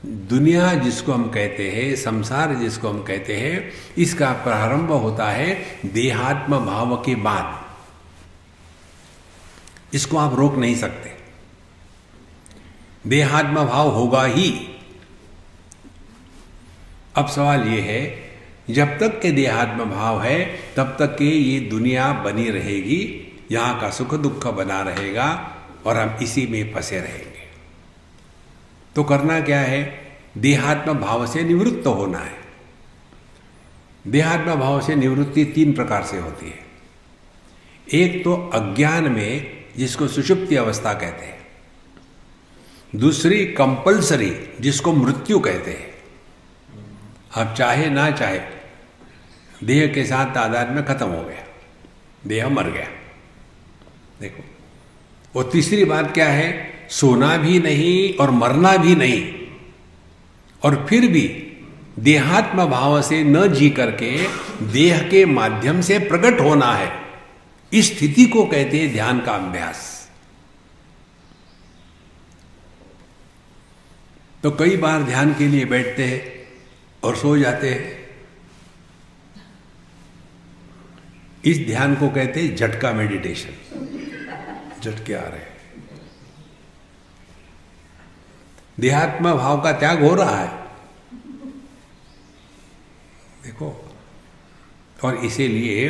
दुनिया जिसको हम कहते हैं, संसार जिसको हम कहते हैं, इसका प्रारंभ होता है देहात्म भाव के बाद। इसको आप रोक नहीं सकते, देहात्म भाव होगा ही। अब सवाल ये है, जब तक के देहात्म भाव है तब तक के ये दुनिया बनी रहेगी, यहाँ का सुख दुख बना रहेगा और हम इसी में फंसे रहेंगे। तो करना क्या है? देहात्म भाव से निवृत्त होना है। देहात्म भाव से निवृत्ति तीन प्रकार से होती है। एक तो अज्ञान में, जिसको सुषुप्ति अवस्था कहते हैं। दूसरी कंपल्सरी, जिसको मृत्यु कहते हैं। अब चाहे ना चाहे देह के साथ तादाद में खत्म हो गया, देह मर गया। देखो, और तीसरी बात क्या है? सोना भी नहीं और मरना भी नहीं, और फिर भी देहात्म भाव से न जी करके देह के माध्यम से प्रकट होना है। इस स्थिति को कहते हैं ध्यान का अभ्यास। तो कई बार ध्यान के लिए बैठते हैं और सो जाते हैं। इस ध्यान को कहते हैं झटका मेडिटेशन। झटके आ रहे हैं, देहात्म भाव का त्याग हो रहा है। देखो, और इसीलिए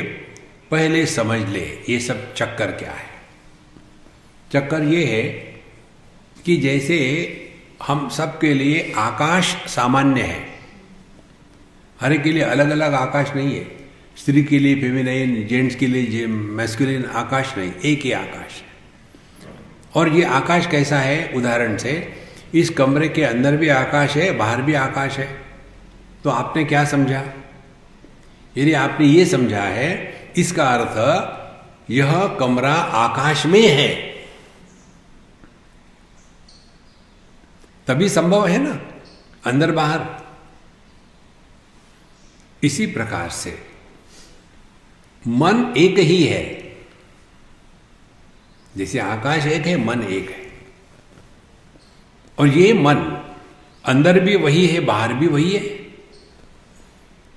पहले समझ ले ये सब चक्कर क्या है। चक्कर ये है कि जैसे हम सब के लिए आकाश सामान्य है, हर एक के लिए अलग अलग आकाश नहीं है। स्त्री के लिए फेमिनाइन, जेंट्स के लिए मैस्कुलिन आकाश नहीं, एक ही आकाश है। और ये आकाश कैसा है? उदाहरण से, इस कमरे के अंदर भी आकाश है, बाहर भी आकाश है। तो आपने क्या समझा? यदि आपने ये समझा है, इसका अर्थ यह कमरा आकाश में है, तभी संभव है ना, अंदर बाहर। इसी प्रकार से मन एक ही है। जैसे आकाश एक है, मन एक है। और ये मन अंदर भी वही है, बाहर भी वही है।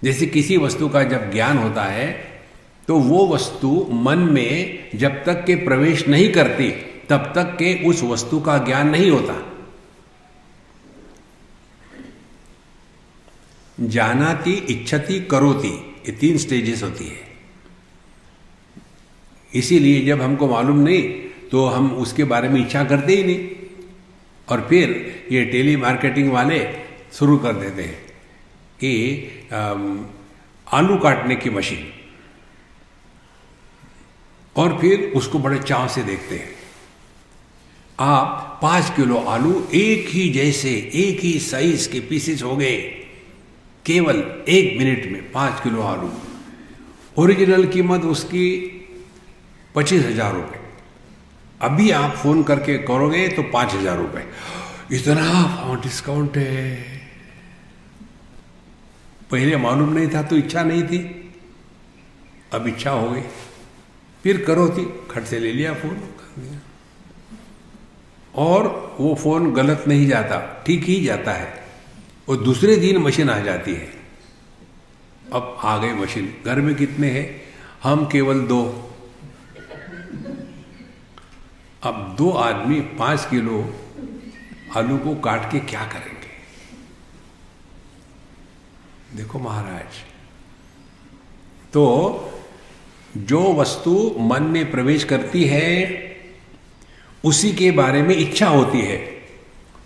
जैसे किसी वस्तु का जब ज्ञान होता है तो वो वस्तु मन में जब तक के प्रवेश नहीं करती तब तक के उस वस्तु का ज्ञान नहीं होता। जानाति, इच्छति, करोति, ये तीन स्टेजेस होती है। इसीलिए जब हमको मालूम नहीं तो हम उसके बारे में इच्छा करते ही नहीं। और फिर ये टेली मार्केटिंग वाले शुरू कर देते हैं कि आलू काटने की मशीन, और फिर उसको बड़े चाव से देखते हैं। आप 5 किलो आलू एक ही जैसे, एक ही साइज के पीसेस हो गए केवल 1 मिनट में। 5 किलो आलू, ओरिजिनल कीमत उसकी 25,000 रुपये। अभी आप फोन करके करोगे तो 5,000 रुपये। इतना डिस्काउंट है। पहले मालूम नहीं था तो इच्छा नहीं थी, अब इच्छा हो गई, फिर करो थी, खट से ले लिया फोन, कर दिया। और वो फोन गलत नहीं जाता, ठीक ही जाता है। और दूसरे दिन मशीन आ जाती है। अब आ गई मशीन। घर में कितने हैं? हम केवल 2। अब 2 आदमी 5 किलो आलू को काट के क्या करेंगे? देखो महाराज, तो जो वस्तु मन में प्रवेश करती है उसी के बारे में इच्छा होती है।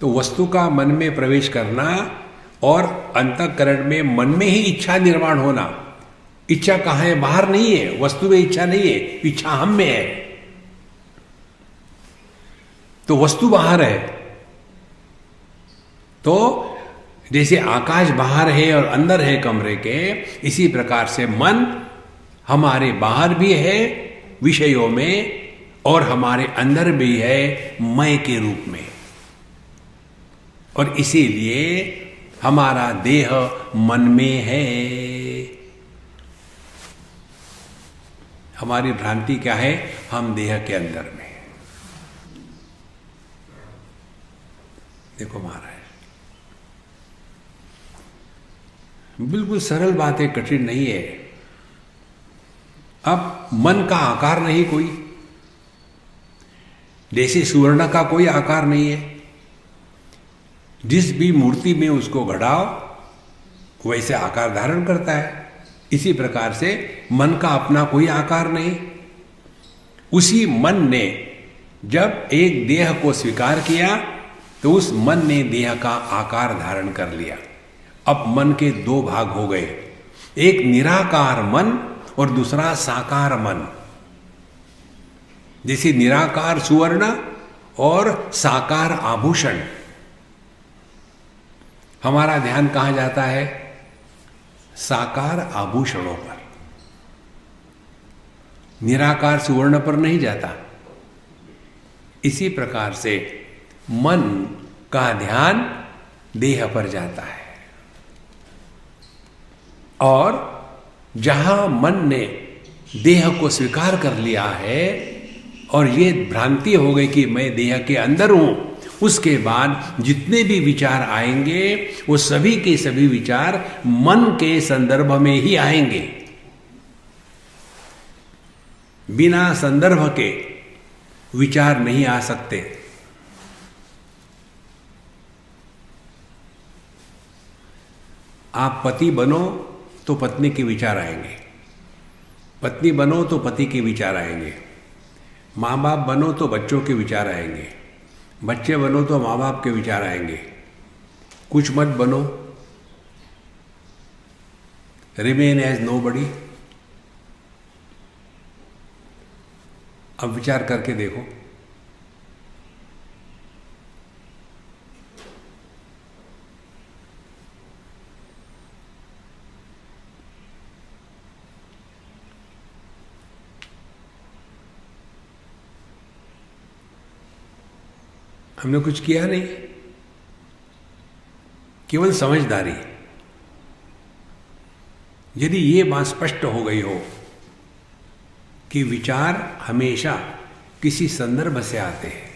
तो वस्तु का मन में प्रवेश करना और अंतःकरण में मन में ही इच्छा निर्माण होना। इच्छा कहाँ है? बाहर नहीं है, वस्तु में इच्छा नहीं है, इच्छा हम में है। तो वस्तु बाहर है। तो जैसे आकाश बाहर है और अंदर है कमरे के, इसी प्रकार से मन हमारे बाहर भी है विषयों में और हमारे अंदर भी है मैं के रूप में। और इसीलिए हमारा देह मन में है। हमारी भ्रांति क्या है? हम देह के अंदर में। देखो महाराज, बिल्कुल सरल बात है, कठिन नहीं है। अब मन का आकार नहीं कोई, जैसे सुवर्ण का कोई आकार नहीं है, जिस भी मूर्ति में उसको घड़ाओ वैसे आकार धारण करता है। इसी प्रकार से मन का अपना कोई आकार नहीं। उसी मन ने जब एक देह को स्वीकार किया तो उस मन ने देह का आकार धारण कर लिया। अब मन के दो भाग हो गए, एक निराकार मन और दूसरा साकार मन। जैसे निराकार सुवर्ण और साकार आभूषण। हमारा ध्यान कहां जाता है? साकार आभूषणों पर, निराकार सुवर्ण पर नहीं जाता। इसी प्रकार से मन का ध्यान देह पर जाता है, और जहां मन ने देह को स्वीकार कर लिया है और ये भ्रांति हो गई कि मैं देह के अंदर हूं, उसके बाद जितने भी विचार आएंगे वो सभी के सभी विचार मन के संदर्भ में ही आएंगे। बिना संदर्भ के विचार नहीं आ सकते। आप पति बनो तो पत्नी के विचार आएंगे, पत्नी बनो तो पति के विचार आएंगे, माँ बाप बनो तो बच्चों के विचार आएंगे, बच्चे बनो तो माँ बाप के विचार आएंगे। कुछ मत बनो, रिमेन एज नोबडी। अब विचार करके देखो, हमने कुछ किया नहीं, केवल समझदारी। यदि ये बात स्पष्ट हो गई हो कि विचार हमेशा किसी संदर्भ से आते हैं,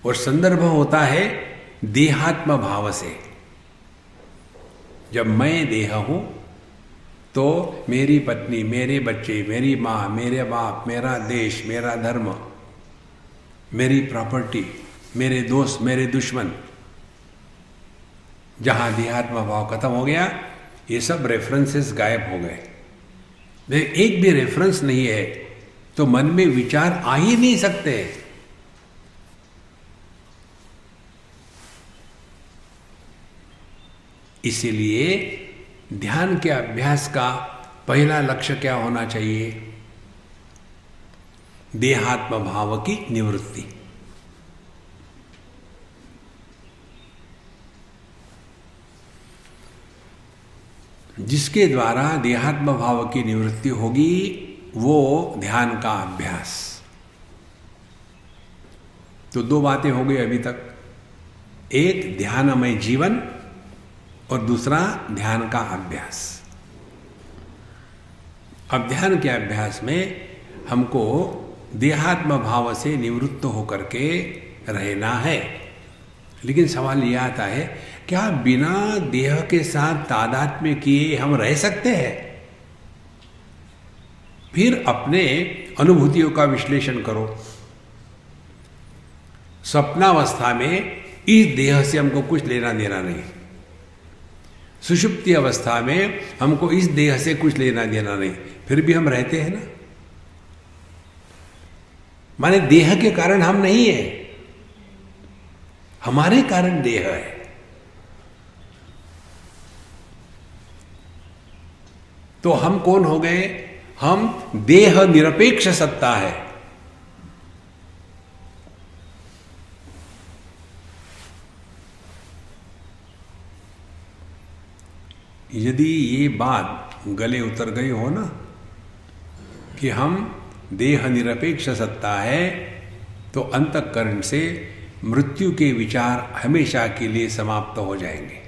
और संदर्भ होता है देहात्म भाव से। जब मैं देह हूं तो मेरी पत्नी, मेरे बच्चे, मेरी मां, मेरे बाप, मेरा देश, मेरा धर्म, मेरी प्रॉपर्टी, मेरे दोस्त, मेरे दुश्मन। जहां देहात्म भाव खत्म हो गया, ये सब रेफरेंसेस गायब हो गए। एक भी रेफरेंस नहीं है तो मन में विचार आ ही नहीं सकते। इसीलिए ध्यान के अभ्यास का पहला लक्ष्य क्या होना चाहिए? देहात्म भाव की निवृत्ति। जिसके द्वारा देहात्म भाव की निवृत्ति होगी वो ध्यान का अभ्यास। तो दो बातें हो गई अभी तक, एक ध्यानमय जीवन और दूसरा ध्यान का अभ्यास। अब ध्यान के अभ्यास में हमको देहात्म भाव से निवृत्त होकर के रहना है। लेकिन सवाल यह आता है, क्या बिना देह के साथ तादात्म्य किए हम रह सकते हैं? फिर अपने अनुभूतियों का विश्लेषण करो। स्वप्नावस्था में इस देह से हमको कुछ लेना देना नहीं, सुषुप्ति अवस्था में हमको इस देह से कुछ लेना देना नहीं, फिर भी हम रहते हैं ना। माने देह के कारण हम नहीं है, हमारे कारण देह है। तो हम कौन हो गए? हम देह निरपेक्ष सत्ता है। यदि ये बात गले उतर गई हो ना कि हम देह निरपेक्ष सत्ता है, तो अंतःकरण से मृत्यु के विचार हमेशा के लिए समाप्त हो जाएंगे।